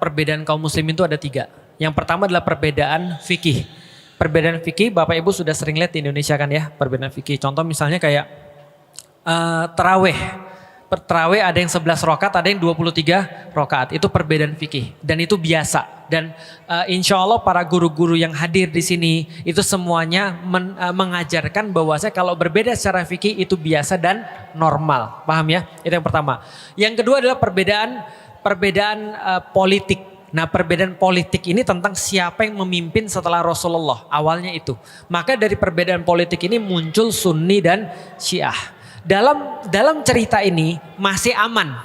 perbedaan kaum muslimin itu ada 3. Yang pertama adalah perbedaan fikih. Perbedaan fikih Bapak Ibu sudah sering lihat di Indonesia kan ya, perbedaan fikih. Contoh misalnya kayak terawih. Terawih ada yang 11 rakaat, ada yang 23 rakaat. Itu perbedaan fikih dan itu biasa. Dan insya Allah para guru-guru yang hadir di sini itu semuanya mengajarkan bahwasanya kalau berbeda secara fikih itu biasa dan normal. Paham ya? Itu yang pertama. Yang kedua adalah perbedaan politik. Nah, perbedaan politik ini tentang siapa yang memimpin setelah Rasulullah. Awalnya itu. Maka dari perbedaan politik ini muncul Sunni dan Syiah. Dalam cerita ini masih aman.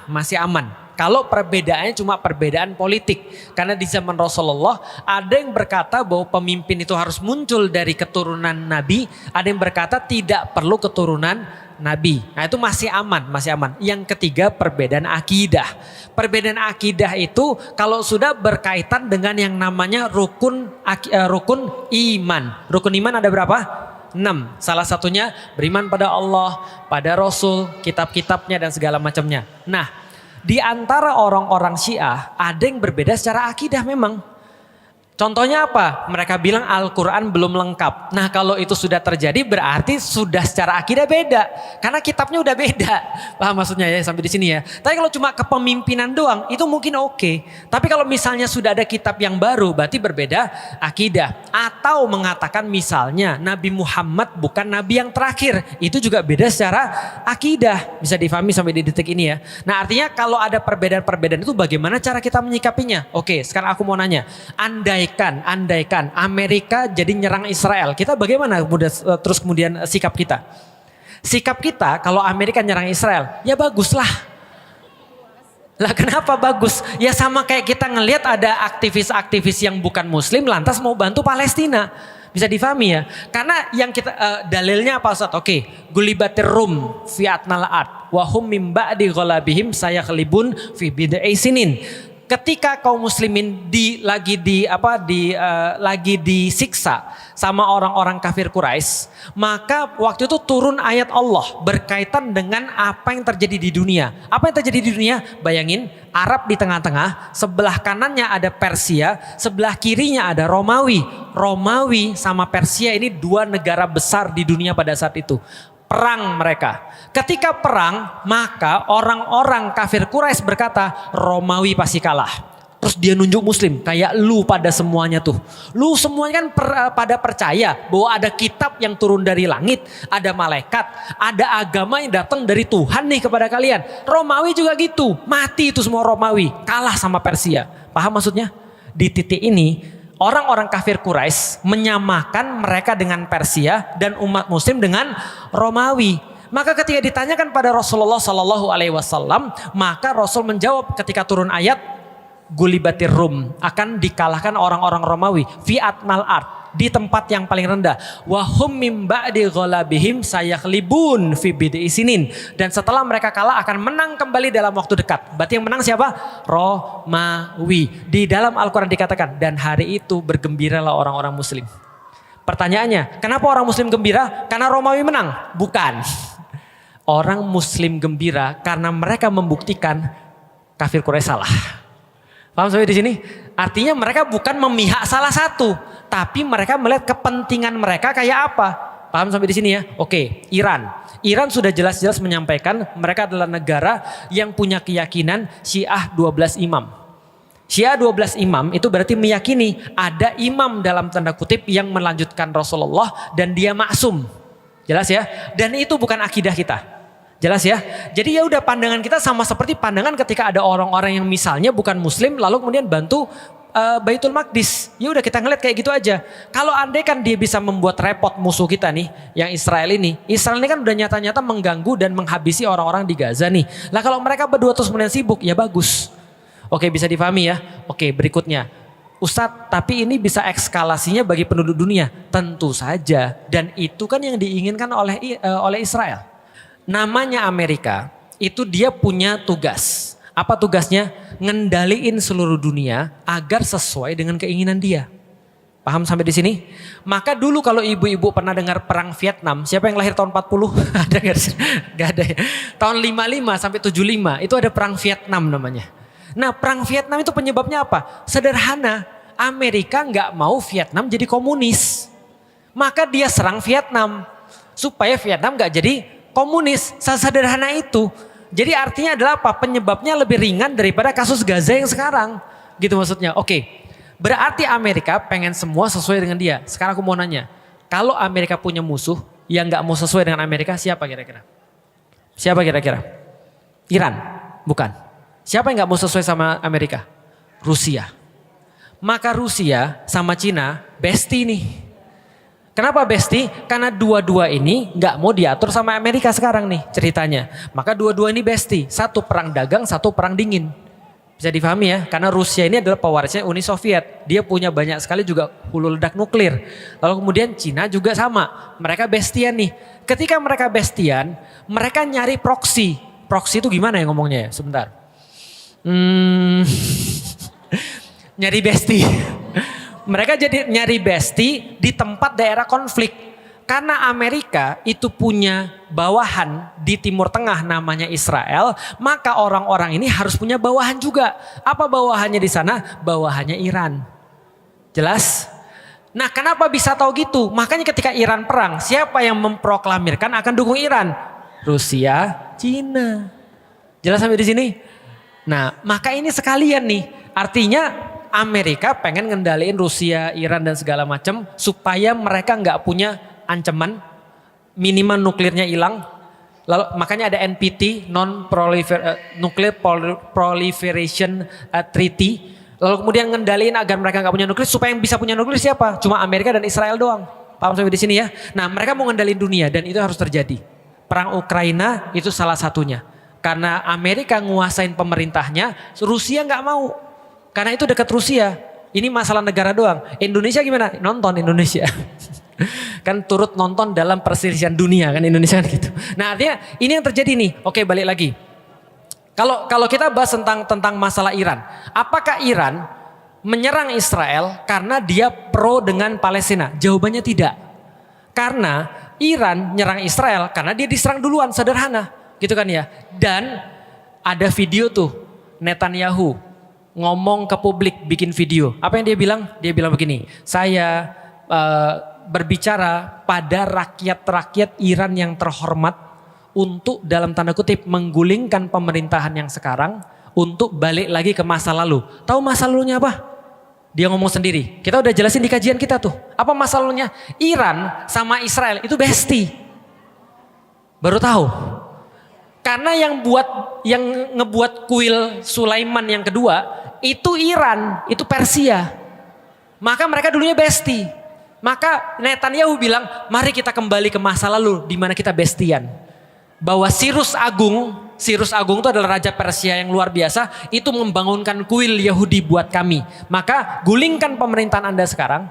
Kalau perbedaannya cuma perbedaan politik. Karena di zaman Rasulullah ada yang berkata bahwa pemimpin itu harus muncul dari keturunan Nabi. Ada yang berkata tidak perlu keturunan Nabi. Nah itu masih aman. Yang ketiga perbedaan akidah. Perbedaan akidah itu kalau sudah berkaitan dengan yang namanya rukun iman. Rukun iman ada berapa? 6. Salah satunya beriman pada Allah, pada Rasul, kitab-kitabnya dan segala macamnya. Nah, di antara orang-orang Syiah ada yang berbeda secara akidah memang. Contohnya apa? Mereka bilang Al-Quran belum lengkap. Nah kalau itu sudah terjadi berarti sudah secara akidah beda. Karena kitabnya udah beda. Paham maksudnya ya sampai di sini ya. Tapi kalau cuma kepemimpinan doang itu mungkin oke. Tapi kalau misalnya sudah ada kitab yang baru berarti berbeda akidah. Atau mengatakan misalnya Nabi Muhammad bukan Nabi yang terakhir. Itu juga beda secara akidah. Bisa difahami sampai di detik ini ya. Nah artinya kalau ada perbedaan-perbedaan itu bagaimana cara kita menyikapinya? Oke sekarang aku mau nanya. Andaikan Amerika jadi nyerang Israel, kita bagaimana kemudian sikap kita? Sikap kita kalau Amerika nyerang Israel, ya baguslah. Lah kenapa bagus? Ya sama kayak kita ngelihat ada aktivis-aktivis yang bukan muslim lantas mau bantu Palestina. Bisa difahami ya? Karena yang kita dalilnya apa Ustaz? Oke, gulibatir rum fi atnal ard wa hum mim ba'di ghalabihim sayaghlibun fi bid'i sinin. Ketika kaum muslimin lagi disiksa sama orang-orang kafir Quraisy, maka waktu itu turun ayat Allah berkaitan dengan apa yang terjadi di dunia. Apa yang terjadi di dunia? Bayangin Arab di tengah-tengah, sebelah kanannya ada Persia, sebelah kirinya ada Romawi. Romawi sama Persia ini 2 negara besar di dunia pada saat itu. Perang mereka. Ketika perang, maka orang-orang kafir Quraisy berkata, Romawi pasti kalah. Terus dia nunjuk muslim, kayak lu pada semuanya tuh. Lu semuanya kan pada percaya bahwa ada kitab yang turun dari langit, ada malaikat, ada agama yang datang dari Tuhan nih kepada kalian. Romawi juga gitu, mati itu semua Romawi, kalah sama Persia. Paham maksudnya? Di titik ini, orang-orang kafir Quraisy menyamakan mereka dengan Persia dan umat muslim dengan Romawi. Maka ketika ditanyakan pada Rasulullah Sallallahu Alaihi Wasallam, maka Rasul menjawab ketika turun ayat gulibatir rum, akan dikalahkan orang-orang Romawi fi atnal ard, di tempat yang paling rendah. Wahum mim ba'di ghalabihim sayaghlibun fi bid'i sinin, dan setelah mereka kalah akan menang kembali dalam waktu dekat. Berarti yang menang siapa? Romawi. Di dalam Al-Quran dikatakan dan hari itu bergembiralah orang-orang muslim. Pertanyaannya, kenapa orang muslim gembira? Karena Romawi menang? Bukan. Orang muslim gembira karena mereka membuktikan kafir Quraisy salah. Paham sampai di sini? Artinya mereka bukan memihak salah satu, tapi mereka melihat kepentingan mereka kayak apa. Paham sampai di sini ya? Oke, Iran. Iran sudah jelas-jelas menyampaikan mereka adalah negara yang punya keyakinan Syiah 12 imam. Syiah 12 imam itu berarti meyakini ada imam dalam tanda kutip yang melanjutkan Rasulullah dan dia maksum. Jelas ya? Dan itu bukan akidah kita. Jelas ya? Jadi ya udah pandangan kita sama seperti pandangan ketika ada orang-orang yang misalnya bukan muslim lalu kemudian bantu Baitul Maqdis. Ya udah kita ngeliat kayak gitu aja. Kalau andai kan dia bisa membuat repot musuh kita nih, yang Israel ini. Israel ini kan udah nyata-nyata mengganggu dan menghabisi orang-orang di Gaza nih. Lah kalau mereka berdua terus kemudian sibuk, ya bagus. Oke, bisa difahami ya. Oke, berikutnya. Ustadz, tapi ini bisa ekskalasinya bagi penduduk dunia? Tentu saja. Dan itu kan yang diinginkan oleh Israel. Namanya Amerika, itu dia punya tugas. Apa tugasnya? Ngendaliin seluruh dunia agar sesuai dengan keinginan dia. Paham sampai di sini? Maka dulu kalau ibu-ibu pernah dengar perang Vietnam, siapa yang lahir tahun 40? Ada nggak? Gak ada ya. Tahun 55 sampai 75 itu ada perang Vietnam namanya. Nah perang Vietnam itu penyebabnya apa? Sederhana, Amerika nggak mau Vietnam jadi komunis. Maka dia serang Vietnam supaya Vietnam nggak jadi komunis. Sederhana itu. Jadi artinya adalah apa? Penyebabnya lebih ringan daripada kasus Gaza yang sekarang. Gitu maksudnya. Oke, berarti Amerika pengen semua sesuai dengan dia. Sekarang aku mau nanya, kalau Amerika punya musuh yang nggak mau sesuai dengan Amerika, siapa kira-kira? Siapa kira-kira? Iran? Bukan. Siapa yang nggak mau sesuai sama Amerika? Rusia. Maka Rusia sama Cina bestie nih. Kenapa bestie? Karena dua-dua ini nggak mau diatur sama Amerika sekarang nih ceritanya. Maka dua-dua ini bestie. Satu perang dagang, satu perang dingin. Bisa difahami ya, karena Rusia ini adalah pewarisnya Uni Soviet. Dia punya banyak sekali juga hulu ledak nuklir. Lalu kemudian Cina juga sama. Mereka bestian nih. Ketika mereka bestian, mereka nyari proksi. Proksi itu gimana ya ngomongnya ya? Sebentar. Nyari bestie. Mereka jadi nyari bestie di tempat daerah konflik. Karena Amerika itu punya bawahan di Timur Tengah namanya Israel, maka orang-orang ini harus punya bawahan juga. Apa bawahannya di sana? Bawahannya Iran. Jelas? Nah, kenapa bisa tahu gitu? Makanya ketika Iran perang, siapa yang memproklamirkan akan dukung Iran? Rusia, Cina. Jelas sampai di sini? Nah, maka ini sekalian nih. Artinya Amerika pengen ngendaliin Rusia, Iran dan segala macam supaya mereka nggak punya ancaman, minimal nuklirnya hilang. Lalu makanya ada NPT, Nuclear Proliferation Treaty. Lalu kemudian ngendaliin agar mereka nggak punya nuklir, supaya yang bisa punya nuklir siapa? Cuma Amerika dan Israel doang. Paham sampai di sini ya? Nah, mereka mau ngendaliin dunia dan itu harus terjadi. Perang Ukraina itu salah satunya. Karena Amerika nguasain pemerintahnya, Rusia nggak mau. Karena itu dekat Rusia. Ini masalah negara doang. Indonesia gimana? Nonton Indonesia. Kan turut nonton dalam perselisihan dunia kan Indonesia kan gitu. Nah artinya ini yang terjadi nih. Oke, balik lagi. Kalau kita bahas tentang masalah Iran, apakah Iran menyerang Israel karena dia pro dengan Palestina? Jawabannya tidak. Karena Iran nyerang Israel karena dia diserang duluan, sederhana, gitu kan ya. Dan ada video tuh Netanyahu ngomong ke publik, bikin video. Apa yang dia bilang? Dia bilang begini, saya berbicara pada rakyat-rakyat Iran yang terhormat untuk dalam tanda kutip menggulingkan pemerintahan yang sekarang untuk balik lagi ke masa lalu. Tahu masa lalunya apa? Dia ngomong sendiri. Kita udah jelasin di kajian kita tuh. Apa masa lalunya? Iran sama Israel itu bestie. Baru tahu. Karena yang ngebuat kuil Sulaiman yang kedua itu Iran, itu Persia. Maka mereka dulunya bestie. Maka Netanyahu bilang, mari kita kembali ke masa lalu di mana kita bestian. Bahwa Cyrus Agung itu adalah raja Persia yang luar biasa, itu membangunkan kuil Yahudi buat kami. Maka gulingkan pemerintahan Anda sekarang,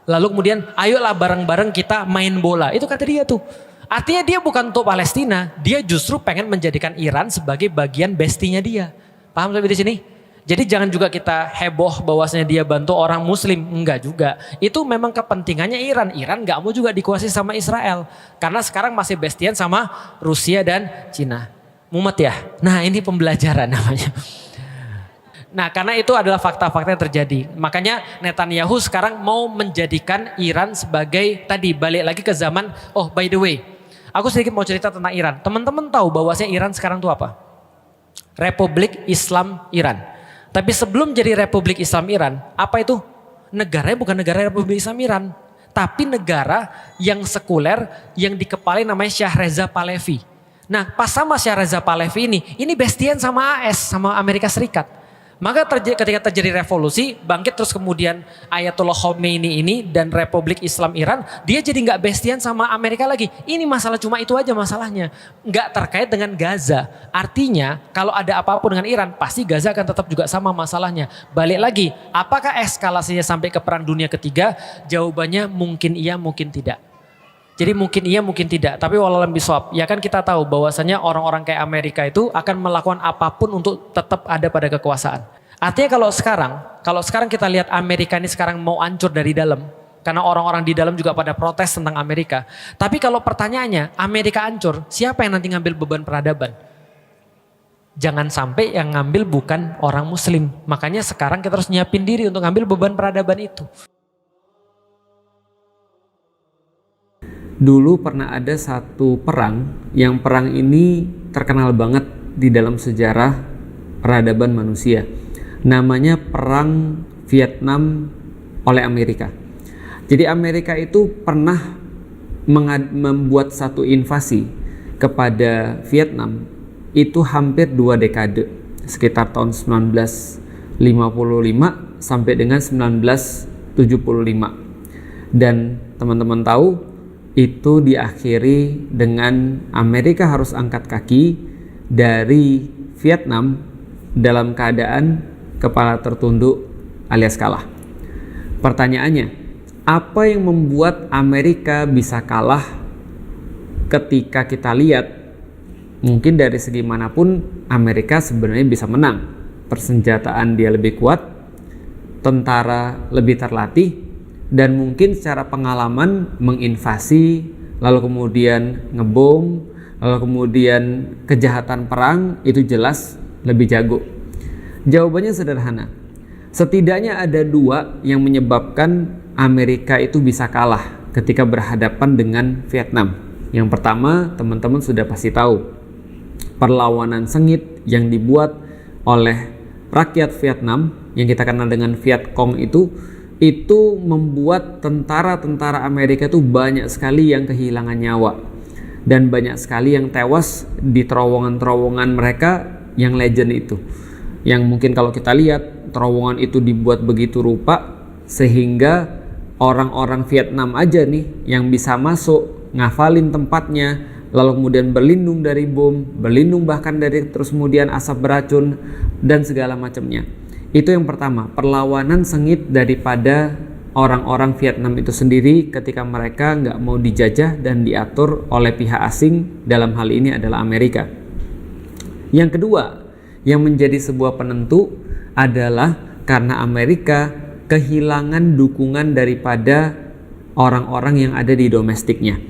lalu kemudian ayolah bareng-bareng kita main bola. Itu kata dia tuh. Artinya dia bukan untuk Palestina, dia justru pengen menjadikan Iran sebagai bagian bestinya dia. Paham sampai di sini? Jadi jangan juga kita heboh bahwasanya dia bantu orang muslim. Enggak juga. Itu memang kepentingannya Iran. Iran gak mau juga dikuasai sama Israel. Karena sekarang masih bestian sama Rusia dan Cina. Mumet ya? Nah ini pembelajaran namanya. Nah karena itu adalah fakta-fakta yang terjadi. Makanya Netanyahu sekarang mau menjadikan Iran sebagai, tadi balik lagi ke zaman, oh by the way. Aku sedikit mau cerita tentang Iran. Teman-teman tahu bahwasanya Iran sekarang itu apa? Republik Islam Iran. Tapi sebelum jadi Republik Islam Iran, apa itu? Negaranya bukan negara Republik Islam Iran. Tapi negara yang sekuler yang dikepalai namanya Shah Reza Pahlavi. Nah pas sama Shah Reza Pahlavi ini bestian sama AS, sama Amerika Serikat. Maka ketika terjadi revolusi, bangkit terus kemudian Ayatollah Khomeini ini dan Republik Islam Iran, dia jadi nggak bestian sama Amerika lagi. Ini masalah cuma itu aja masalahnya, nggak terkait dengan Gaza. Artinya kalau ada apapun dengan Iran, pasti Gaza akan tetap juga sama masalahnya. Balik lagi, apakah eskalasinya sampai ke Perang Dunia Ketiga? Jawabannya mungkin iya, mungkin tidak. Jadi mungkin iya, mungkin tidak. Tapi wallahualam bishawab, ya kan kita tahu bahwasanya orang-orang kayak Amerika itu akan melakukan apapun untuk tetap ada pada kekuasaan. Artinya kalau sekarang kita lihat Amerika ini sekarang mau hancur dari dalam. Karena orang-orang di dalam juga pada protes tentang Amerika. Tapi kalau pertanyaannya, Amerika hancur, siapa yang nanti ngambil beban peradaban? Jangan sampai yang ngambil bukan orang muslim. Makanya sekarang kita harus nyiapin diri untuk ngambil beban peradaban itu. Dulu pernah ada satu perang, yang perang ini terkenal banget di dalam sejarah peradaban manusia. Namanya Perang Vietnam oleh Amerika. Jadi Amerika itu pernah membuat satu invasi kepada Vietnam itu hampir 2 dekade, sekitar tahun 1955 sampai dengan 1975. Dan teman-teman tahu itu diakhiri dengan Amerika harus angkat kaki dari Vietnam dalam keadaan kepala tertunduk alias kalah. Pertanyaannya, apa yang membuat Amerika bisa kalah ketika kita lihat mungkin dari segi manapun Amerika sebenarnya bisa menang. Persenjataan dia lebih kuat, tentara lebih terlatih, dan mungkin secara pengalaman menginvasi, lalu kemudian ngebom, lalu kemudian kejahatan perang itu jelas lebih jago. Jawabannya sederhana. Setidaknya ada 2 yang menyebabkan Amerika itu bisa kalah ketika berhadapan dengan Vietnam. Yang pertama, teman-teman sudah pasti tahu, perlawanan sengit yang dibuat oleh rakyat Vietnam yang kita kenal dengan Viet Cong itu membuat tentara-tentara Amerika itu banyak sekali yang kehilangan nyawa dan banyak sekali yang tewas di terowongan-terowongan mereka yang legend itu, yang mungkin kalau kita lihat terowongan itu dibuat begitu rupa sehingga orang-orang Vietnam aja nih yang bisa masuk, ngafalin tempatnya, lalu kemudian berlindung dari bom, berlindung bahkan dari terus kemudian asap beracun dan segala macamnya. Itu yang pertama, perlawanan sengit daripada orang-orang Vietnam itu sendiri ketika mereka nggak mau dijajah dan diatur oleh pihak asing, dalam hal ini adalah Amerika. Yang kedua, yang menjadi sebuah penentu adalah karena Amerika kehilangan dukungan daripada orang-orang yang ada di domestiknya.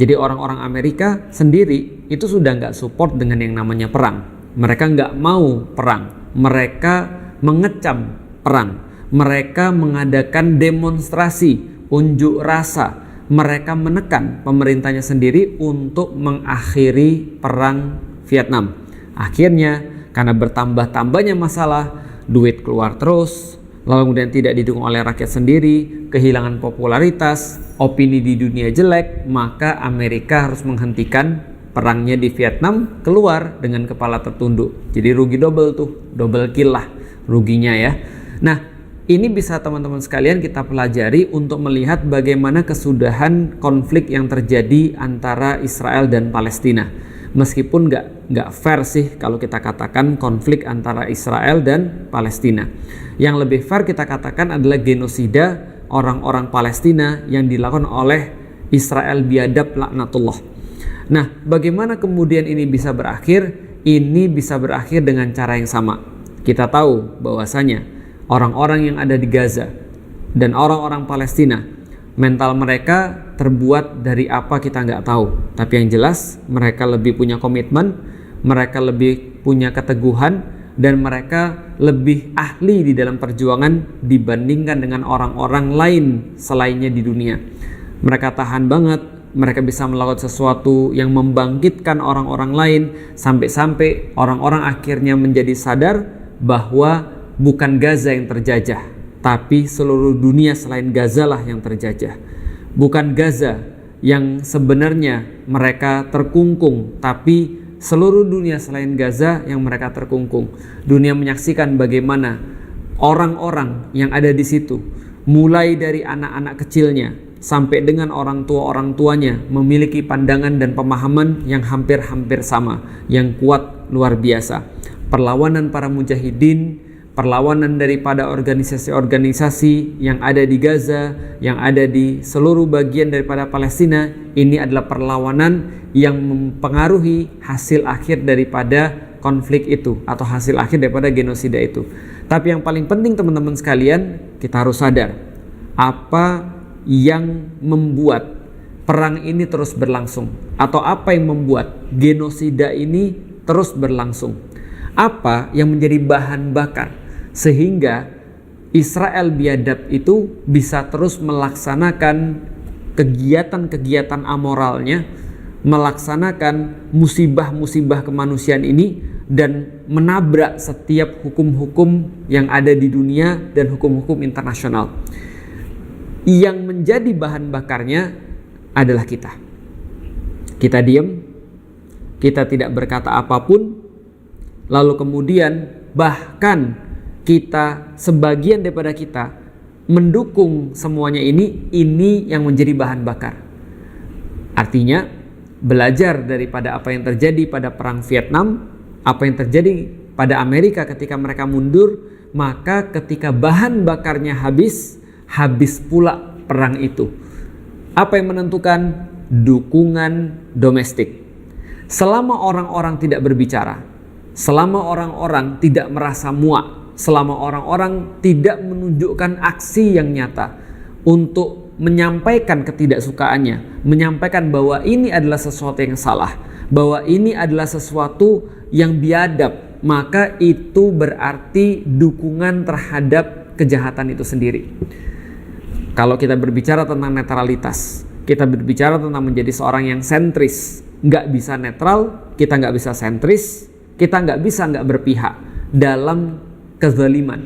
Jadi orang-orang Amerika sendiri itu sudah nggak support dengan yang namanya perang. Mereka nggak mau perang. Mereka mengecam perang. Mereka mengadakan demonstrasi, unjuk rasa. Mereka menekan pemerintahnya sendiri untuk mengakhiri perang Vietnam. Akhirnya karena bertambah-tambahnya masalah, duit keluar terus, lalu kemudian tidak didukung oleh rakyat sendiri, kehilangan popularitas, opini di dunia jelek, maka Amerika harus menghentikan perangnya di Vietnam, keluar dengan kepala tertunduk. Jadi rugi double tuh, double kill lah ruginya ya. Nah, ini bisa teman-teman sekalian kita pelajari untuk melihat bagaimana kesudahan konflik yang terjadi antara Israel dan Palestina. Meskipun nggak fair sih kalau kita katakan konflik antara Israel dan Palestina. Yang lebih fair kita katakan adalah genosida orang-orang Palestina yang dilakukan oleh Israel biadab laknatullah. Nah, bagaimana kemudian ini bisa berakhir? Ini bisa berakhir dengan cara yang sama. Kita tahu bahwasanya orang-orang yang ada di Gaza dan orang-orang Palestina, mental mereka terbuat dari apa kita nggak tahu. Tapi yang jelas mereka lebih punya komitmen, mereka lebih punya keteguhan, dan mereka lebih ahli di dalam perjuangan dibandingkan dengan orang-orang lain selainnya di dunia. Mereka tahan banget, mereka bisa melakukan sesuatu yang membangkitkan orang-orang lain, sampai-sampai orang-orang akhirnya menjadi sadar bahwa bukan Gaza yang terjajah, tapi seluruh dunia selain Gaza lah yang terjajah. Bukan Gaza yang sebenarnya mereka terkungkung, tapi seluruh dunia selain Gaza yang mereka terkungkung. Dunia menyaksikan bagaimana orang-orang yang ada di situ, mulai dari anak-anak kecilnya sampai dengan orang tuanya, memiliki pandangan dan pemahaman yang hampir-hampir sama, yang kuat luar biasa. Perlawanan para mujahidin, perlawanan daripada organisasi-organisasi yang ada di Gaza, yang ada di seluruh bagian daripada Palestina, ini adalah perlawanan yang mempengaruhi hasil akhir daripada konflik itu atau hasil akhir daripada genosida itu. Tapi yang paling penting teman-teman sekalian, kita harus sadar apa yang membuat perang ini terus berlangsung atau apa yang membuat genosida ini terus berlangsung. Apa yang menjadi bahan bakar sehingga Israel biadab itu bisa terus melaksanakan kegiatan-kegiatan amoralnya, melaksanakan musibah-musibah kemanusiaan ini, dan menabrak setiap hukum-hukum yang ada di dunia dan hukum-hukum internasional. Yang menjadi bahan bakarnya adalah kita. Kita diam, kita tidak berkata apapun, lalu kemudian bahkan kita, sebagian daripada kita mendukung semuanya ini yang menjadi bahan bakar. Artinya belajar daripada apa yang terjadi pada perang Vietnam, apa yang terjadi pada Amerika ketika mereka mundur, maka ketika bahan bakarnya habis pula perang itu. Apa yang menentukan? Dukungan domestik. Selama orang-orang tidak berbicara, selama orang-orang tidak merasa muak, selama orang-orang tidak menunjukkan aksi yang nyata untuk menyampaikan ketidaksukaannya, menyampaikan bahwa ini adalah sesuatu yang salah, bahwa ini adalah sesuatu yang biadab, maka itu berarti dukungan terhadap kejahatan itu sendiri. Kalau kita berbicara tentang netralitas, kita berbicara tentang menjadi seorang yang sentris, nggak bisa netral, kita nggak bisa sentris, kita nggak bisa nggak berpihak dalam kezaliman.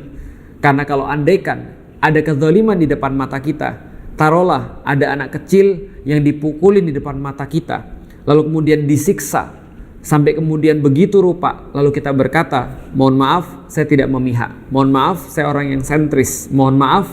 Karena kalau andaikan ada kezaliman di depan mata kita, taruhlah ada anak kecil yang dipukulin di depan mata kita, lalu kemudian disiksa sampai kemudian begitu rupa, lalu kita berkata, mohon maaf saya tidak memihak, mohon maaf saya orang yang sentris, mohon maaf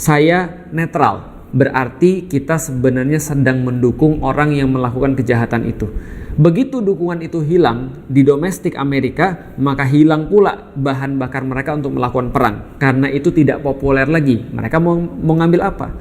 saya netral. Berarti kita sebenarnya sedang mendukung orang yang melakukan kejahatan itu. Begitu dukungan itu hilang di domestik Amerika, maka hilang pula bahan bakar mereka untuk melakukan perang. Karena itu tidak populer lagi. Mereka mau ngambil apa?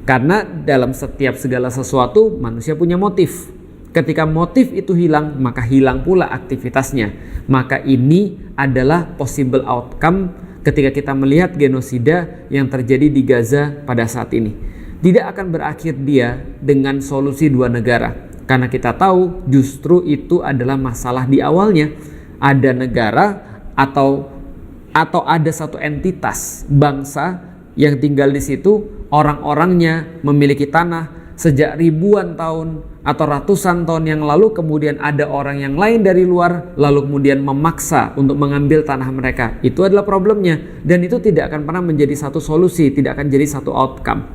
Karena dalam setiap segala sesuatu manusia punya motif. Ketika motif itu hilang, maka hilang pula aktivitasnya. Maka ini adalah possible outcome ketika kita melihat genosida yang terjadi di Gaza pada saat ini. Tidak akan berakhir dia dengan solusi dua negara. Karena kita tahu justru itu adalah masalah di awalnya. Ada negara atau ada satu entitas bangsa yang tinggal di situ, orang-orangnya memiliki tanah sejak ribuan tahun atau ratusan tahun yang lalu, kemudian ada orang yang lain dari luar lalu kemudian memaksa untuk mengambil tanah mereka. Itu adalah problemnya, dan itu tidak akan pernah menjadi satu solusi, tidak akan jadi satu outcome.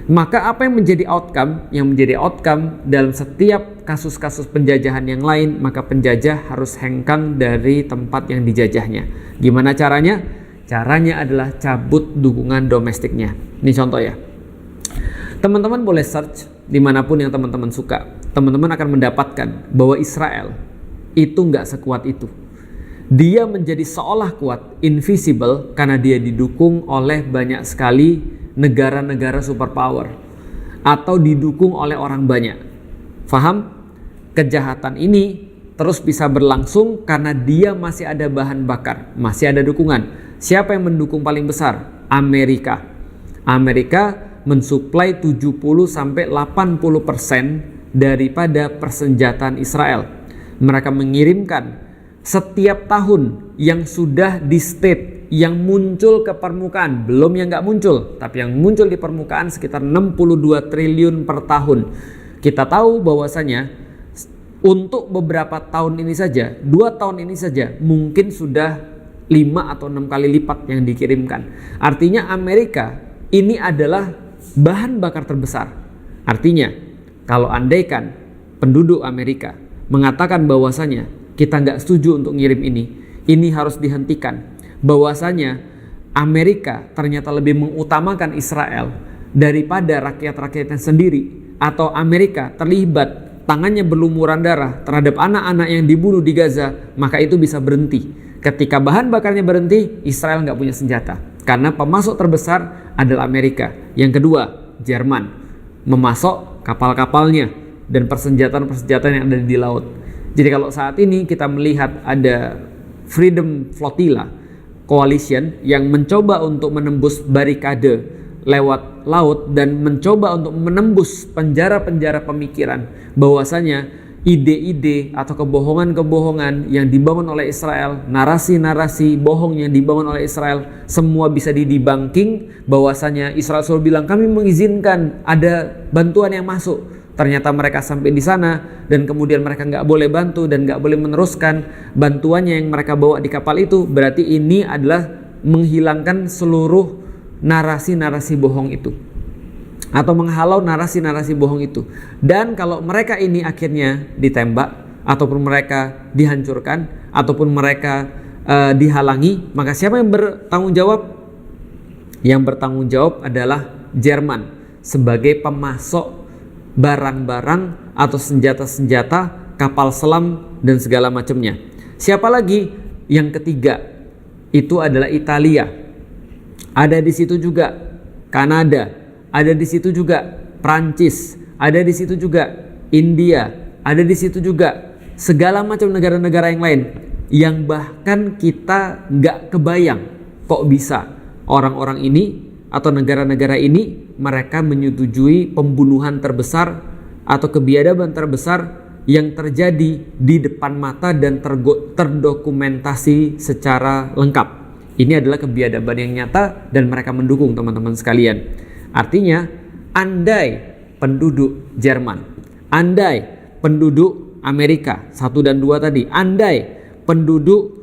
Maka apa yang menjadi outcome? Yang menjadi outcome dalam setiap kasus-kasus penjajahan yang lain, maka penjajah harus hengkang dari tempat yang dijajahnya. Gimana caranya? Caranya adalah cabut dukungan domestiknya. Ini contoh ya. Teman-teman boleh search dimanapun yang teman-teman suka. Teman-teman akan mendapatkan bahwa Israel itu nggak sekuat itu. Dia menjadi seolah kuat, invisible, karena dia didukung oleh banyak sekali negara-negara superpower atau didukung oleh orang banyak. Faham? Kejahatan ini terus bisa berlangsung karena dia masih ada bahan bakar, masih ada dukungan. Siapa yang mendukung paling besar? Amerika. Amerika mensuplai 70-80% daripada persenjataan Israel. Mereka mengirimkan setiap tahun yang sudah di state, yang muncul ke permukaan, belum yang nggak muncul, tapi yang muncul di permukaan sekitar 62 triliun per tahun. Kita tahu bahwasanya untuk beberapa tahun ini saja, 2 tahun ini saja, mungkin sudah 5 atau 6 kali lipat yang dikirimkan. Artinya Amerika ini adalah bahan bakar terbesar. Artinya kalau andaikan penduduk Amerika mengatakan bahwasanya kita nggak setuju untuk ngirim ini harus dihentikan. Bahwasanya Amerika ternyata lebih mengutamakan Israel daripada rakyat-rakyatnya sendiri, atau Amerika terlibat tangannya berlumuran darah terhadap anak-anak yang dibunuh di Gaza, maka itu bisa berhenti. Ketika bahan bakarnya berhenti, Israel nggak punya senjata. Karena pemasok terbesar adalah Amerika. Yang kedua, Jerman memasok kapal-kapalnya dan persenjataan-persenjataan yang ada di laut. Jadi kalau saat ini kita melihat ada Freedom Flotilla Coalition yang mencoba untuk menembus barikade lewat laut dan mencoba untuk menembus penjara-penjara pemikiran, bahwasanya ide-ide atau kebohongan-kebohongan yang dibangun oleh Israel, narasi-narasi bohong yang dibangun oleh Israel, semua bisa didebunking. Bahwasanya Israel selalu bilang kami mengizinkan ada bantuan yang masuk, ternyata mereka sampai di sana dan kemudian mereka nggak boleh bantu dan nggak boleh meneruskan bantuannya yang mereka bawa di kapal itu. Berarti ini adalah menghilangkan seluruh narasi-narasi bohong itu, atau menghalau narasi-narasi bohong itu. Dan kalau mereka ini akhirnya ditembak, ataupun mereka dihancurkan, ataupun mereka dihalangi, maka siapa yang bertanggung jawab? Yang bertanggung jawab adalah Jerman sebagai pemasok barang-barang atau senjata-senjata, kapal selam dan segala macamnya. Siapa lagi? Yang ketiga itu adalah Italia. Ada di situ juga Kanada, ada di situ juga Prancis, ada di situ juga India, ada di situ juga segala macam negara-negara yang lain, yang bahkan kita nggak kebayang kok bisa orang-orang ini atau negara-negara ini mereka menyetujui pembunuhan terbesar atau kebiadaban terbesar yang terjadi di depan mata dan terdokumentasi secara lengkap. Ini adalah kebiadaban yang nyata dan mereka mendukung, teman-teman sekalian. Artinya, andai penduduk Jerman, andai penduduk Amerika 1 dan 2 tadi, andai penduduk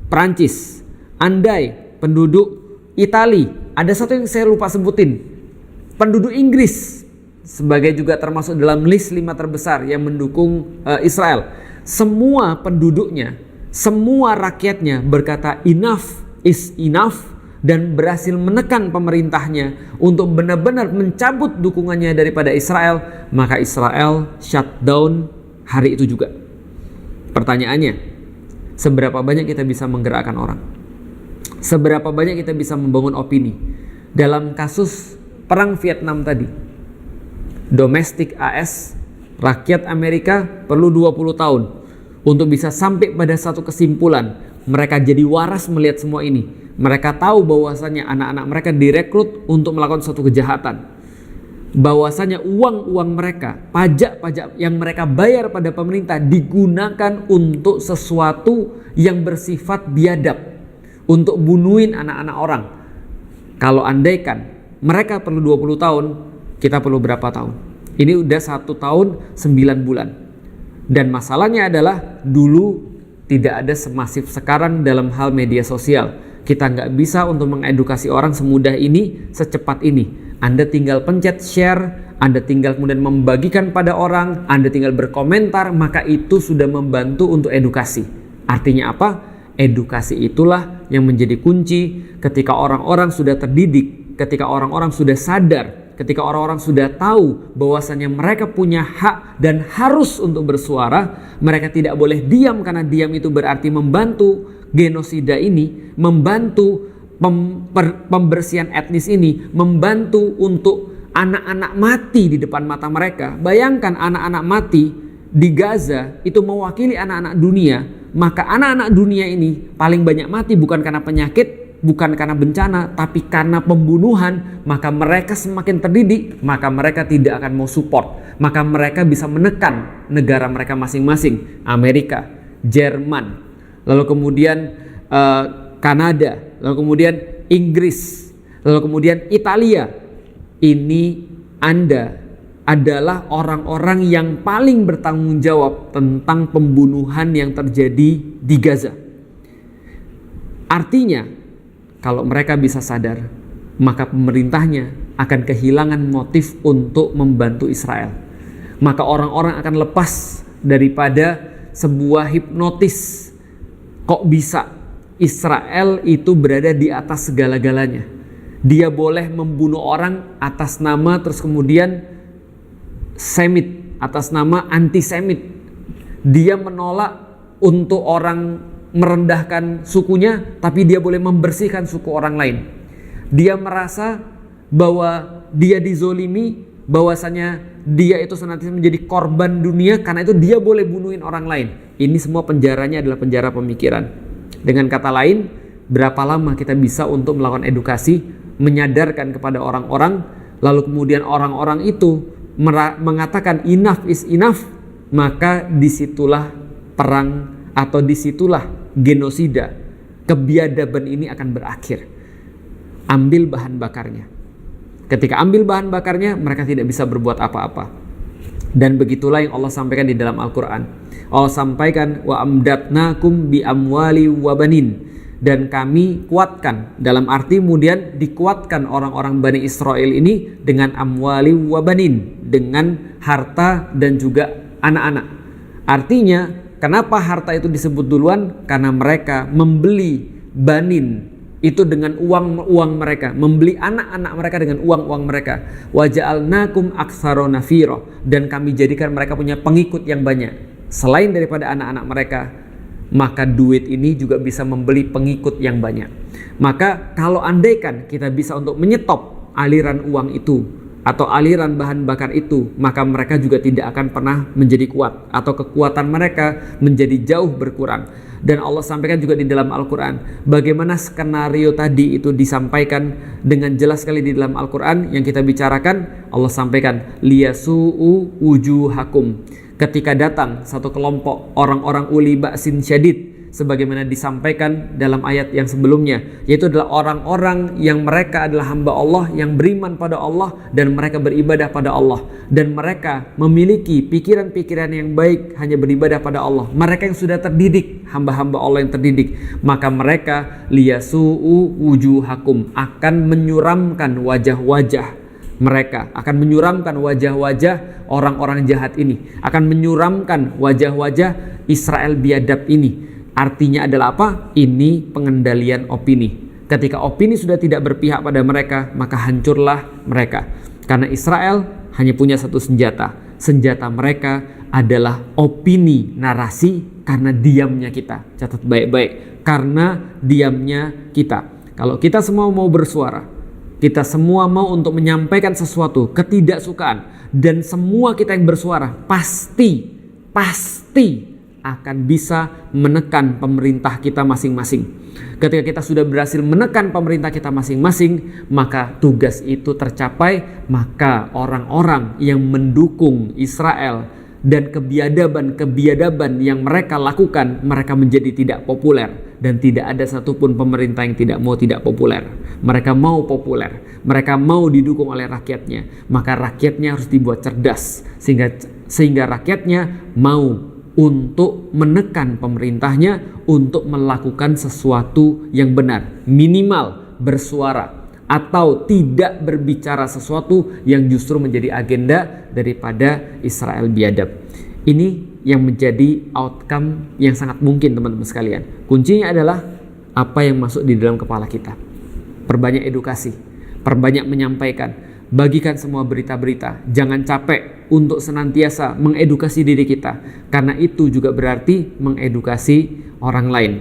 Prancis, andai penduduk Itali, ada satu yang saya lupa sebutin, penduduk Inggris sebagai juga termasuk dalam list 5 terbesar yang mendukung Israel. Semua penduduknya, semua rakyatnya berkata enough is enough dan berhasil menekan pemerintahnya untuk benar-benar mencabut dukungannya daripada Israel, maka Israel shutdown hari itu juga. Pertanyaannya, seberapa banyak kita bisa menggerakkan orang? Seberapa banyak kita bisa membangun opini? Dalam kasus perang Vietnam tadi, domestik AS, rakyat Amerika perlu 20 tahun untuk bisa sampai pada satu kesimpulan. Mereka jadi waras melihat semua ini. Mereka tahu bahwasanya anak-anak mereka direkrut untuk melakukan suatu kejahatan. Bahwasanya uang-uang mereka, pajak-pajak yang mereka bayar pada pemerintah digunakan untuk sesuatu yang bersifat biadab, untuk bunuhin anak-anak orang. Kalau andaikan mereka perlu 20 tahun, kita perlu berapa tahun? Ini udah 1 tahun 9 bulan. Dan masalahnya adalah dulu tidak ada semasif sekarang dalam hal media sosial. Kita nggak bisa untuk mengedukasi orang semudah ini, secepat ini. Anda tinggal pencet share, Anda tinggal kemudian membagikan pada orang, Anda tinggal berkomentar, maka itu sudah membantu untuk edukasi. Artinya apa? Edukasi itulah yang menjadi kunci ketika orang-orang sudah terdidik, ketika orang-orang sudah sadar, ketika orang-orang sudah tahu bahwasanya mereka punya hak dan harus untuk bersuara. Mereka tidak boleh diam, karena diam itu berarti membantu genosida ini, membantu pembersihan etnis ini, membantu untuk anak-anak mati di depan mata mereka. Bayangkan anak-anak mati di Gaza itu mewakili anak-anak dunia. Maka anak-anak dunia ini paling banyak mati bukan karena penyakit, bukan karena bencana, tapi karena pembunuhan. Maka mereka semakin terdidik, maka mereka tidak akan mau support. Maka mereka bisa menekan negara mereka masing-masing. Amerika, Jerman, lalu kemudian Kanada, lalu kemudian Inggris, lalu kemudian Italia. Ini Anda adalah orang-orang yang paling bertanggung jawab tentang pembunuhan yang terjadi di Gaza. Artinya, kalau mereka bisa sadar, maka pemerintahnya akan kehilangan motif untuk membantu Israel. Maka orang-orang akan lepas daripada sebuah hipnotis. Kok bisa Israel itu berada di atas segala-galanya? Dia boleh membunuh orang atas nama terus kemudian Semit, atas nama antisemit. Dia menolak untuk orang merendahkan sukunya, tapi dia boleh membersihkan suku orang lain. Dia merasa bahwa dia dizolimi, bahwasanya dia itu senantiasa menjadi korban dunia, karena itu dia boleh bunuhin orang lain. Ini semua penjaranya adalah penjara pemikiran. Dengan kata lain, berapa lama kita bisa untuk melakukan edukasi, menyadarkan kepada orang-orang, lalu kemudian orang-orang itu mengatakan enough is enough, maka disitulah perang atau disitulah genosida, kebiadaban ini akan berakhir. Ambil bahan bakarnya. Ketika ambil bahan bakarnya, mereka tidak bisa berbuat apa-apa. Dan begitulah yang Allah sampaikan di dalam Al-Quran. Allah sampaikan wa amdatnakum bi amwali wa banin, dan kami kuatkan, dalam arti kemudian dikuatkan orang-orang Bani Israel ini dengan amwali wa banin, dengan harta dan juga anak-anak. Artinya kenapa harta itu disebut duluan? Karena mereka membeli banin itu dengan uang mereka, membeli anak-anak mereka dengan uang mereka. Wa ja'alnakum aktsara nafira, dan kami jadikan mereka punya pengikut yang banyak selain daripada anak-anak mereka. Maka duit ini juga bisa membeli pengikut yang banyak. Maka kalau andaikan kita bisa untuk menyetop aliran uang itu atau aliran bahan bakar itu, maka mereka juga tidak akan pernah menjadi kuat, atau kekuatan mereka menjadi jauh berkurang. Dan Allah sampaikan juga di dalam Al-Quran bagaimana skenario tadi itu disampaikan dengan jelas sekali di dalam Al-Quran yang kita bicarakan. Allah sampaikan liyasu'u wujuhakum, ketika datang satu kelompok orang-orang uli ba'sin syadid, sebagaimana disampaikan dalam ayat yang sebelumnya, yaitu adalah orang-orang yang mereka adalah hamba Allah yang beriman pada Allah dan mereka beribadah pada Allah, dan mereka memiliki pikiran-pikiran yang baik, hanya beribadah pada Allah. Mereka yang sudah terdidik, hamba-hamba Allah yang terdidik, maka mereka liyasu'u wujuhakum, akan menyuramkan wajah-wajah mereka, akan menyuramkan wajah-wajah orang-orang jahat ini, akan menyuramkan wajah-wajah Israel biadab ini. Artinya adalah apa? Ini pengendalian opini. Ketika opini sudah tidak berpihak pada mereka, maka hancurlah mereka. Karena Israel hanya punya satu senjata. Senjata mereka adalah opini, narasi, karena diamnya kita. Catat baik-baik. Karena diamnya kita. Kalau kita semua mau bersuara, kita semua mau untuk menyampaikan sesuatu ketidaksukaan, dan semua kita yang bersuara pasti akan bisa menekan pemerintah kita masing-masing. Ketika kita sudah berhasil menekan pemerintah kita masing-masing, maka tugas itu tercapai. Maka orang-orang yang mendukung Israel dan kebiadaban yang mereka lakukan, mereka menjadi tidak populer. Dan tidak ada satupun pemerintah yang tidak mau tidak populer. Mereka mau populer, mereka mau didukung oleh rakyatnya. Maka rakyatnya harus dibuat cerdas, sehingga rakyatnya mau untuk menekan pemerintahnya untuk melakukan sesuatu yang benar, minimal bersuara atau tidak berbicara sesuatu yang justru menjadi agenda daripada Israel biadab. Ini yang menjadi outcome yang sangat mungkin, teman-teman sekalian. Kuncinya adalah apa yang masuk di dalam kepala kita. Perbanyak edukasi, perbanyak menyampaikan, bagikan semua berita-berita. Jangan capek untuk senantiasa mengedukasi diri kita, karena itu juga berarti mengedukasi orang lain.